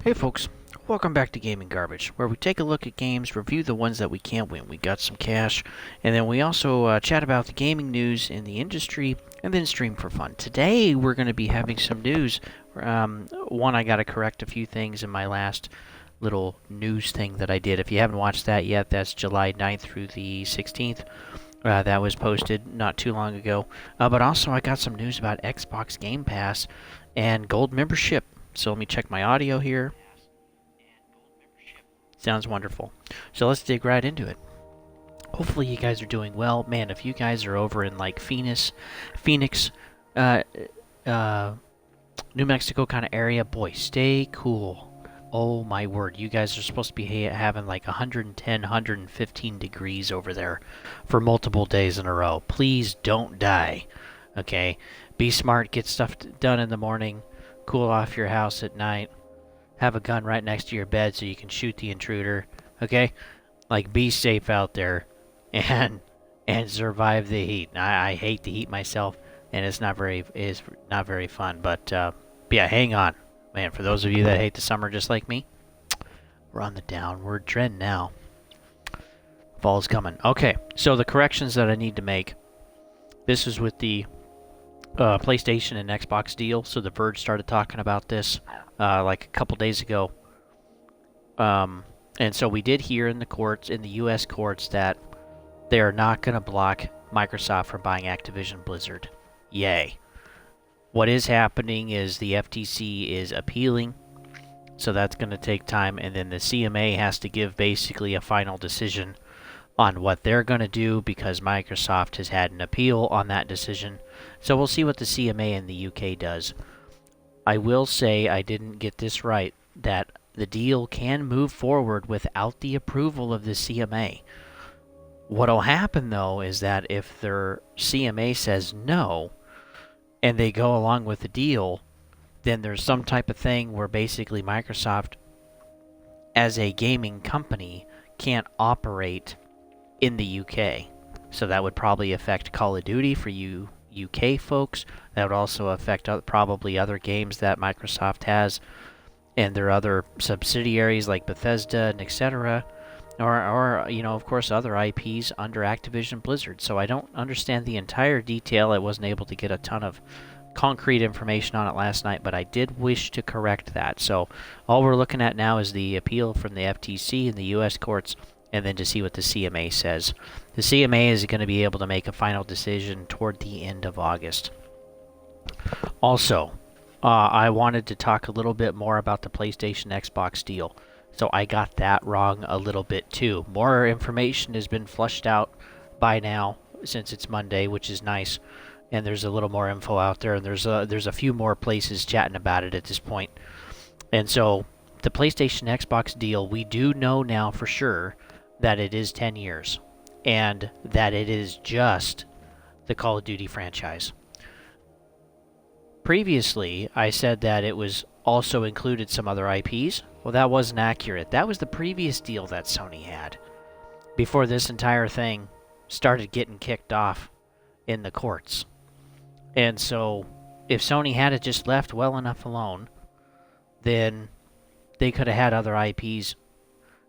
Hey folks, welcome back to Gaming Garbage, where we take a look at games, review the ones that we can't win. We got some cash, and then we also chat about the gaming news in the industry, and then stream for fun. Today we're going to be having some news. One, I got to correct a few things in my last little news thing that I did. If you haven't watched that yet, that's July 9th through the 16th. That was posted not too long ago. But also, I got some news about Xbox Game Pass and Gold membership. So let me check my audio here. Sounds wonderful. So let's dig right into it. Hopefully you guys are doing well. Man, if you guys are over in like Phoenix, uh, uh, New Mexico kind of area, boy, stay cool. Oh my word, you guys are supposed to be having like 110, 115 degrees over there for multiple days in a row. Please don't die. Okay? Be smart, get stuff done in the morning, cool off your house at night. Have a gun right next to your bed so you can shoot the intruder. Okay? Like be safe out there and survive the heat. I hate the heat myself and it's not very fun, but yeah, hang on. Man, for those of you that hate the summer just like me, we're on the downward trend now. Fall's coming. Okay, so the corrections that I need to make. This is with the PlayStation and Xbox deal. So The Verge started talking about this like a couple days ago. And so we did hear in the courts, in the U.S. courts, that they are not going to block Microsoft from buying Activision Blizzard. Yay. What is happening is the FTC is appealing, so that's going to take time, and then the CMA has to give basically a final decision on what they're going to do because Microsoft has had an appeal on that decision. So we'll see what the CMA in the UK does. I will say I didn't get this right, that the deal can move forward without the approval of the CMA. What'll happen, though, is that if their CMA says no, and they go along with the deal, then there's some type of thing where basically Microsoft, as a gaming company, can't operate in the UK. So that would probably affect Call of Duty for you UK folks. That would also affect probably other games that Microsoft has and their other subsidiaries like Bethesda and etc. Or of course, other IPs under Activision Blizzard. So I don't understand the entire detail. I wasn't able to get a ton of concrete information on it last night, but I did wish to correct that. So all we're looking at now is the appeal from the FTC and the U.S. courts, and then to see what the CMA says. The CMA is going to be able to make a final decision toward the end of August. Also, I wanted to talk a little bit more about the PlayStation Xbox deal. So I got that wrong a little bit too. More information has been flushed out by now since it's Monday, which is nice. And there's a little more info out there, and there's a few more places chatting about it at this point. And so the PlayStation Xbox deal, we do know now for sure that it is 10 years and that it is just the Call of Duty franchise. Previously, I said that it was also included some other IPs. Well, that wasn't accurate. That was the previous deal that Sony had before this entire thing started getting kicked off in the courts. And so, if Sony had it just left well enough alone, then they could have had other IPs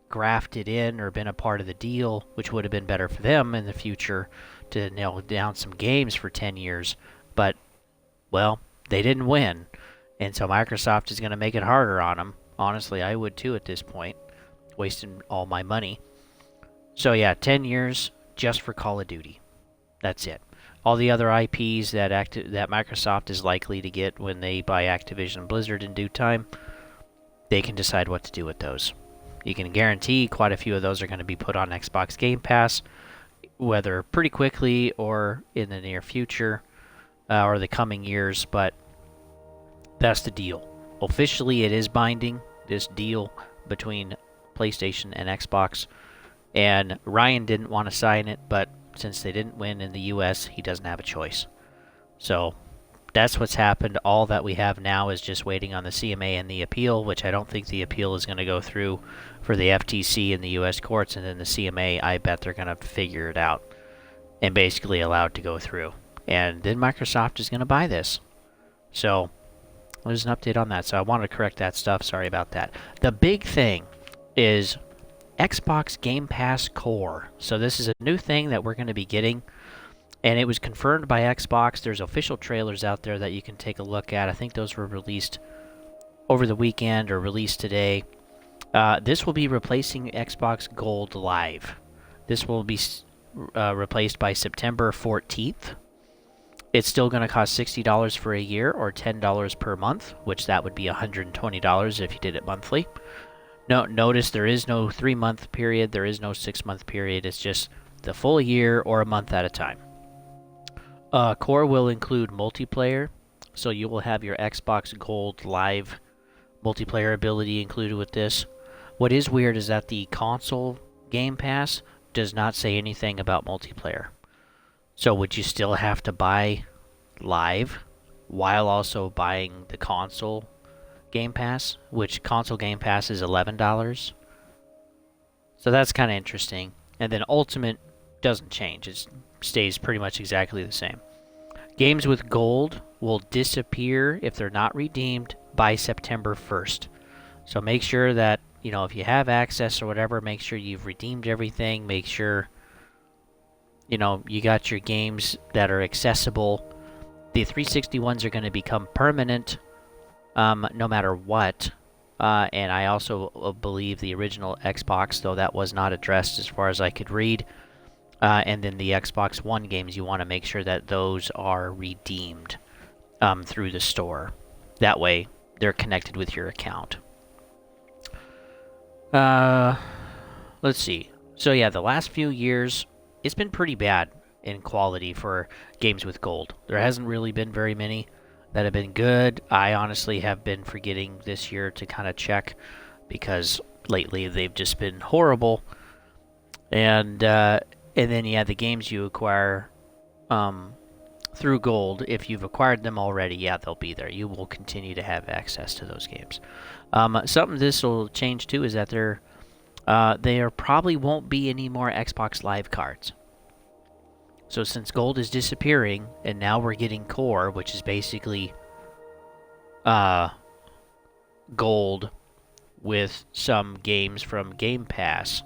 grafted in or been a part of the deal, which would have been better for them in the future to nail down some games for 10 years. But, well, they didn't win. And so Microsoft is going to make it harder on them. Honestly, I would too at this point, wasting all my money. So yeah, 10 years just for Call of Duty. That's it. All the other IPs that Microsoft is likely to get when they buy Activision Blizzard in due time, they can decide what to do with those. You can guarantee quite a few of those are going to be put on Xbox Game Pass, whether pretty quickly or in the near future or the coming years, but that's the deal. Officially, it is binding, this deal between PlayStation and Xbox. And Ryan didn't want to sign it, but since they didn't win in the US, he doesn't have a choice. So that's what's happened. All that we have now is just waiting on the CMA and the appeal, which I don't think the appeal is going to go through for the FTC in the US courts. And then the CMA, I bet they're going to figure it out and basically allow it to go through. And then Microsoft is going to buy this. So There's an update on that, so I wanted to correct that stuff. Sorry about that. The big thing is Xbox Game Pass Core. So this is a new thing that we're going to be getting, and it was confirmed by Xbox. There's official trailers out there that you can take a look at. I think those were released over the weekend or released today. This will be replacing Xbox Gold Live. This will be replaced by September 14th. It's still going to cost $60 for a year or $10 per month, which that would be $120 if you did it monthly. No, notice there is no 3-month period, there is no 6-month period. It's just the full year or a month at a time. Core will include multiplayer, so you will have your Xbox Gold Live multiplayer ability included with this. What is weird is that the console Game Pass does not say anything about multiplayer. So would you still have to buy Live while also buying the console Game Pass, which console Game Pass is $11? So that's kind of interesting. And then Ultimate doesn't change. It stays pretty much exactly the same. Games with gold will disappear if they're not redeemed by September 1st. So make sure that, if you have access or whatever, make sure you've redeemed everything. Make sure, you got your games that are accessible. The 360 ones are going to become permanent no matter what. And I also believe the original Xbox, though that was not addressed as far as I could read. And then the Xbox One games, you want to make sure that those are redeemed through the store. That way, they're connected with your account. Let's see. So yeah, the last few years, it's been pretty bad in quality for games with gold. There hasn't really been very many that have been good. I honestly have been forgetting this year to kind of check because lately they've just been horrible. And then the games you acquire through gold, if you've acquired them already, they'll be there. You will continue to have access to those games. Something this will change too is that there probably won't be any more Xbox Live cards. So since gold is disappearing, and now we're getting core, which is basically gold with some games from Game Pass,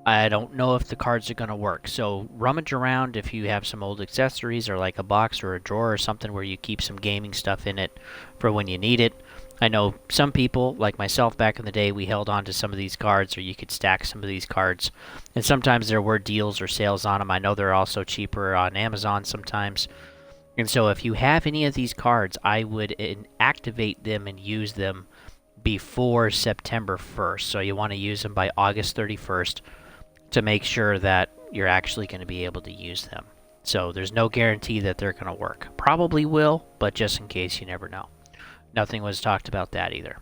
I don't know if the cards are going to work. So rummage around if you have some old accessories or like a box or a drawer or something where you keep some gaming stuff in it for when you need it. I know some people, like myself back in the day, we held on to some of these cards, or you could stack some of these cards. And sometimes there were deals or sales on them. I know they're also cheaper on Amazon sometimes. And so if you have any of these cards, I would activate them and use them before September 1st. So you want to use them by August 31st to make sure that you're actually going to be able to use them. So there's no guarantee that they're going to work. Probably will, but just in case, you never know. Nothing was talked about that either.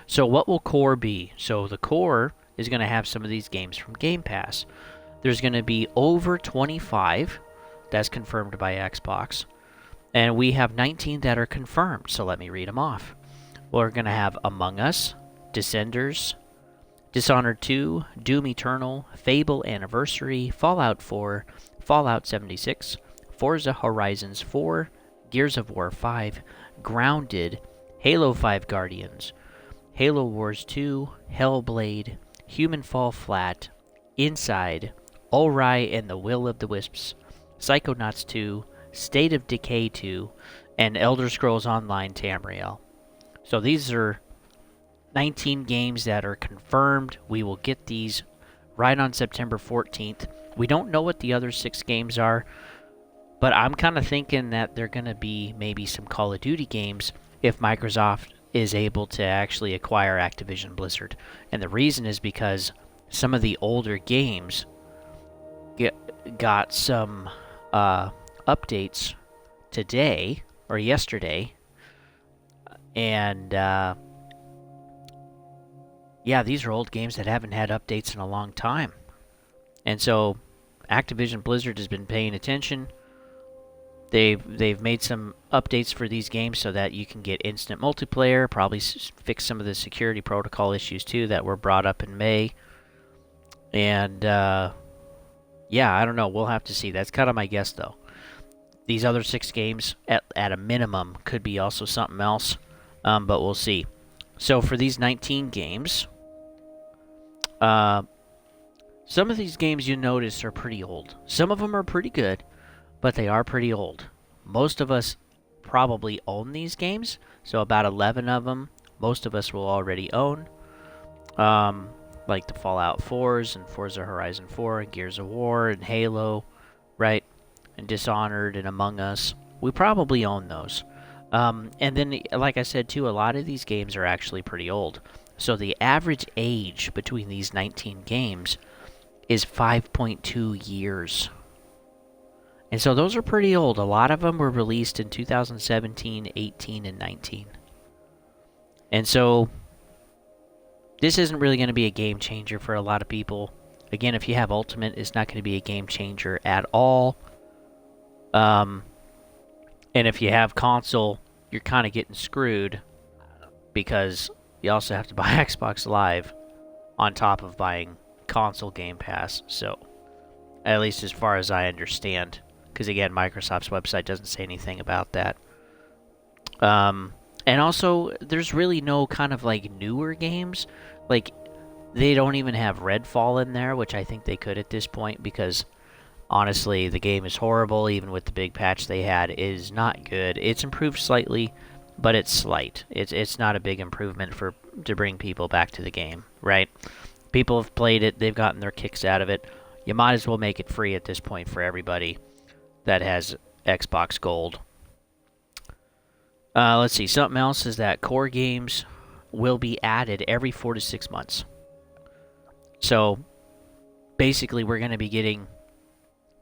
So what will core be? So the core is going to have some of these games from Game Pass. There's going to be over 25. That's confirmed by Xbox. And we have 19 that are confirmed. So let me read them off. We're going to have Among Us, Descenders, Dishonored 2, Doom Eternal, Fable Anniversary, Fallout 4, Fallout 76, Forza Horizons 4, Gears of War 5, Grounded, Halo 5 Guardians, Halo Wars 2, Hellblade, Human Fall Flat, Inside, Ori and the Will of the Wisps, Psychonauts 2, State of Decay 2, and Elder Scrolls Online Tamriel. So these are 19 games that are confirmed. We will get these right on September 14th. We don't know what the other 6 games are, but I'm kind of thinking that they're going to be maybe some Call of Duty games if Microsoft is able to actually acquire Activision Blizzard. And the reason is because some of the older games got some updates today or yesterday. And these are old games that haven't had updates in a long time. And so Activision Blizzard has been paying attention. They've made some updates for these games so that you can get instant multiplayer, probably fix some of the security protocol issues too that were brought up in May. And I don't know. We'll have to see. That's kind of my guess, though. These other 6 games, at a minimum, could be also something else. but we'll see. So for these 19 games, some of these games you notice are pretty old. Some of them are pretty good, but they are pretty old. Most of us probably own these games, so about 11 of them, most of us will already own. Like the Fallout 4s and Forza Horizon 4 and Gears of War and Halo, right? And Dishonored and Among Us. We probably own those. And then, like I said too, a lot of these games are actually pretty old. So the average age between these 19 games is 5.2 years. And so those are pretty old. A lot of them were released in 2017, 18, and 19. And so this isn't really going to be a game changer for a lot of people. Again, if you have Ultimate, it's not going to be a game changer at all. And if you have console, you're kind of getting screwed because you also have to buy Xbox Live on top of buying console Game Pass. So, at least as far as I understand. Because again, Microsoft's website doesn't say anything about that. And also, there's really no kind of like newer games. Like, they don't even have Redfall in there, which I think they could at this point because honestly, the game is horrible. Even with the big patch they had, it is not good. It's improved slightly, but it's slight. It's not a big improvement to bring people back to the game, right? People have played it. They've gotten their kicks out of it. You might as well make it free at this point for everybody that has Xbox Gold. Let's see. Something else is that core games will be added every 4 to 6 months. So, basically, we're going to be getting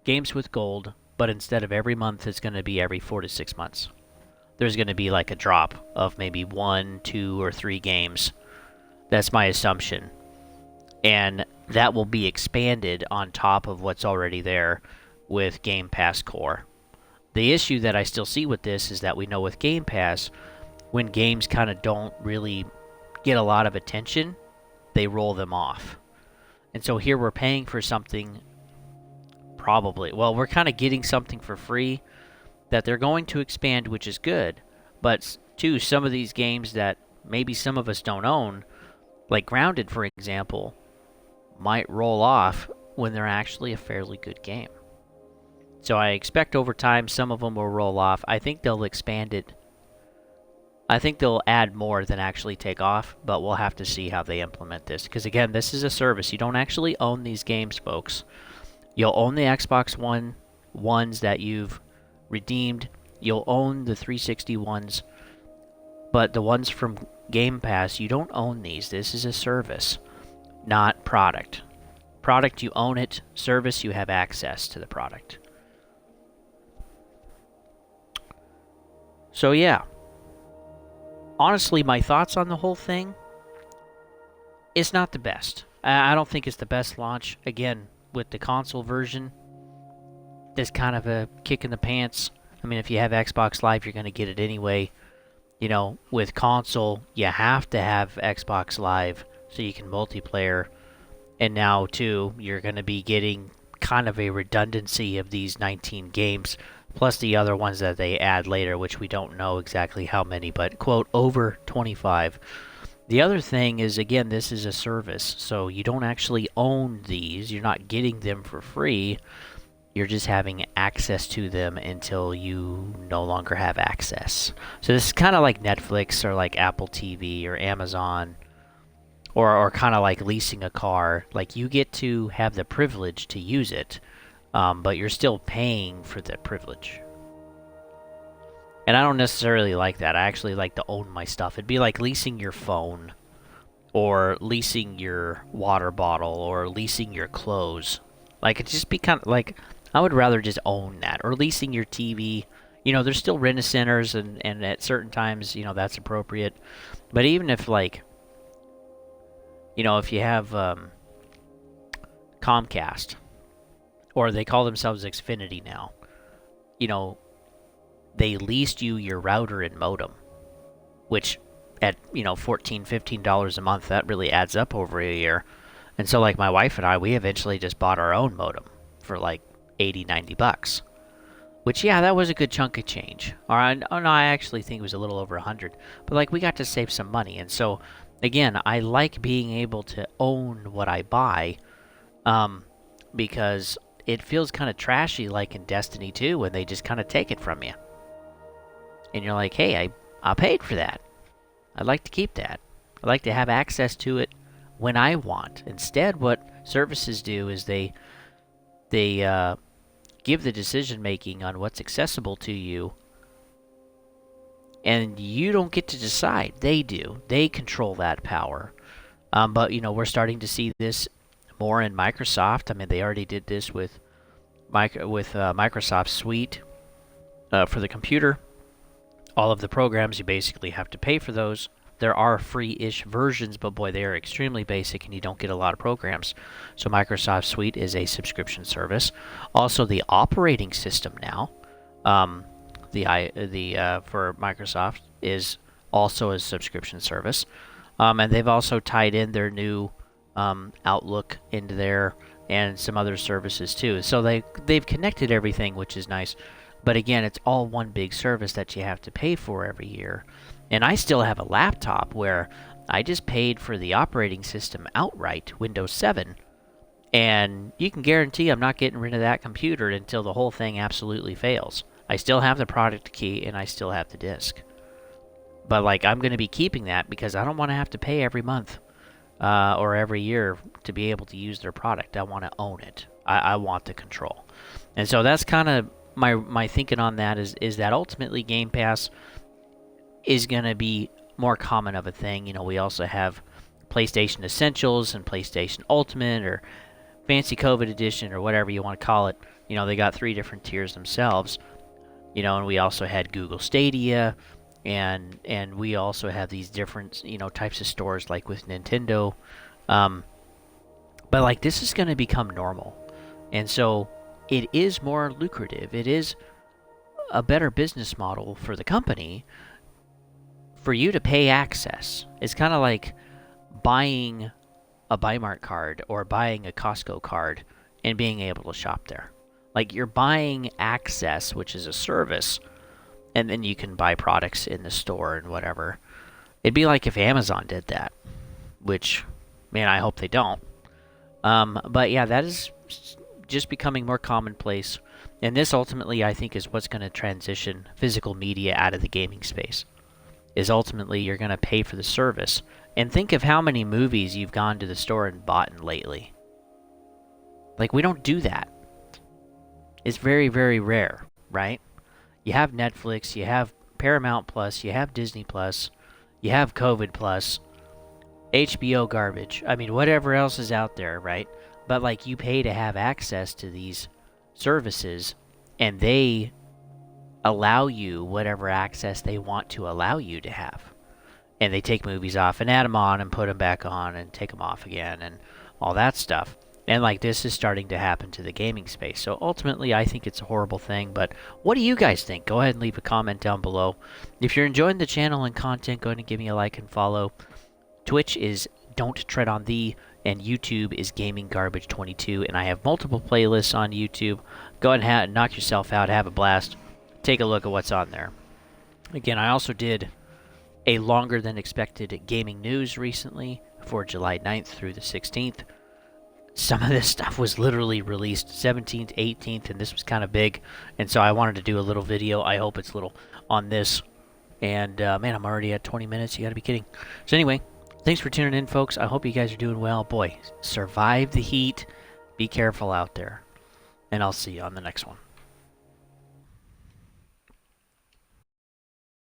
games with gold, but instead of every month, it's going to be every 4 to 6 months. There's going to be like a drop of maybe 1, 2, or 3 games. That's my assumption. And that will be expanded on top of what's already there with Game Pass Core. The issue that I still see with this is that we know with Game Pass, when games kind of don't really get a lot of attention, they roll them off. And so here we're paying for something we're kind of getting something for free that they're going to expand, which is good. But, too, some of these games that maybe some of us don't own, like Grounded, for example, might roll off when they're actually a fairly good game. So I expect over time some of them will roll off. I think they'll expand it. I think they'll add more than actually take off, but we'll have to see how they implement this. Because, again, this is a service. You don't actually own these games, folks. You'll own the Xbox One ones that you've redeemed. You'll own the 360 ones. But the ones from Game Pass, you don't own these. This is a service, not product. Product, you own it. Service, you have access to the product. So, yeah. Honestly, my thoughts on the whole thing, it's not the best. I don't think it's the best launch. Again, with the console version, there's kind of a kick in the pants. I mean, if you have Xbox Live, you're going to get it anyway. You know, with console, you have to have Xbox Live so you can multiplayer. And now, too, you're going to be getting kind of a redundancy of these 19 games, plus the other ones that they add later, which we don't know exactly how many, but, quote, over 25. The other thing is, again, this is a service, so you don't actually own these. You're not getting them for free. You're just having access to them until you no longer have access. So this is kind of like Netflix or like Apple TV or Amazon or kind of like leasing a car. Like, you get to have the privilege to use it, but you're still paying for the privilege. And I don't necessarily like that. I actually like to own my stuff. It'd be like leasing your phone or leasing your water bottle or leasing your clothes. Like, it'd just be kind of like, I would rather just own that. Or leasing your TV. You know, there's still rent-a-centers and at certain times, you know, that's appropriate. But even if, like, you know, if you have Comcast, or they call themselves Xfinity now, you know, they leased you your router and modem, which at, you know, $14, $15 a month, that really adds up over a year. And so, like, my wife and I, we eventually just bought our own modem for like $80, $90. Which, yeah, that was a good chunk of change. Oh no, I actually think it was a little over 100. But like, we got to save some money, and so again, I like being able to own what I buy, because it feels kind of trashy, like in Destiny 2, when they just kind of take it from you, and you're like, hey, I paid for that. I'd like to keep that. I'd like to have access to it when I want. Instead, what services do is they give the decision making on what's accessible to you, and you don't get to decide. They do. They control that power. But we're starting to see this more in Microsoft. I mean, they already did this with Microsoft Suite for the computer. All of the programs, you basically have to pay for those. There are free-ish versions, but boy, they are extremely basic, and you don't get a lot of programs. So Microsoft Suite is a subscription service. Also, the operating system now, for Microsoft, is also a subscription service, and they've also tied in their new Outlook into there and some other services too. So they've connected everything, which is nice. But again, it's all one big service that you have to pay for every year. And I still have a laptop where I just paid for the operating system outright, Windows 7, and you can guarantee I'm not getting rid of that computer until the whole thing absolutely fails. I still have the product key, and I still have the disk. But like, I'm going to be keeping that because I don't want to have to pay every month or every year to be able to use their product. I want to own it. I want the control. And so that's kind of my thinking on that is that ultimately Game Pass is going to be more common of a thing. We also have PlayStation Essentials and PlayStation Ultimate or Fancy COVID Edition or whatever you want to call it. They got 3 different tiers themselves. And we also had Google Stadia, and we also have these different, types of stores like with Nintendo. But like, this is going to become normal. And so it is more lucrative. It is a better business model for the company for you to pay access. It's kind of like buying a Bimart card or buying a Costco card and being able to shop there. Like, you're buying access, which is a service, and then you can buy products in the store and whatever. It'd be like if Amazon did that, which, man, I hope they don't. But yeah, that is just becoming more commonplace. And this ultimately, I think, is what's going to transition physical media out of the gaming space. Is ultimately you're going to pay for the service. And think of how many movies you've gone to the store and bought lately. Like, we don't do that. It's very, very rare, right? You have Netflix, you have Paramount Plus, you have Disney Plus, you have COVID Plus, HBO garbage. I mean, whatever else is out there, right? But like, you pay to have access to these services, and they allow you whatever access they want to allow you to have. And they take movies off and add them on and put them back on and take them off again and all that stuff. And like, this is starting to happen to the gaming space. So ultimately, I think it's a horrible thing. But what do you guys think? Go ahead and leave a comment down below. If you're enjoying the channel and content, go ahead and give me a like and follow. Twitch is Don't Tread on Thee, and YouTube is Gaming Garbage 22. And I have multiple playlists on YouTube. Go ahead and knock yourself out, have a blast. Take a look at what's on there. Again, I also did a longer than expected gaming news recently for July 9th through the 16th. Some of this stuff was literally released 17th, 18th, and this was kind of big. And so I wanted to do a little video. I hope it's little on this. And man, I'm already at 20 minutes. You got to be kidding. So anyway, thanks for tuning in, folks. I hope you guys are doing well. Boy, survive the heat. Be careful out there. And I'll see you on the next one.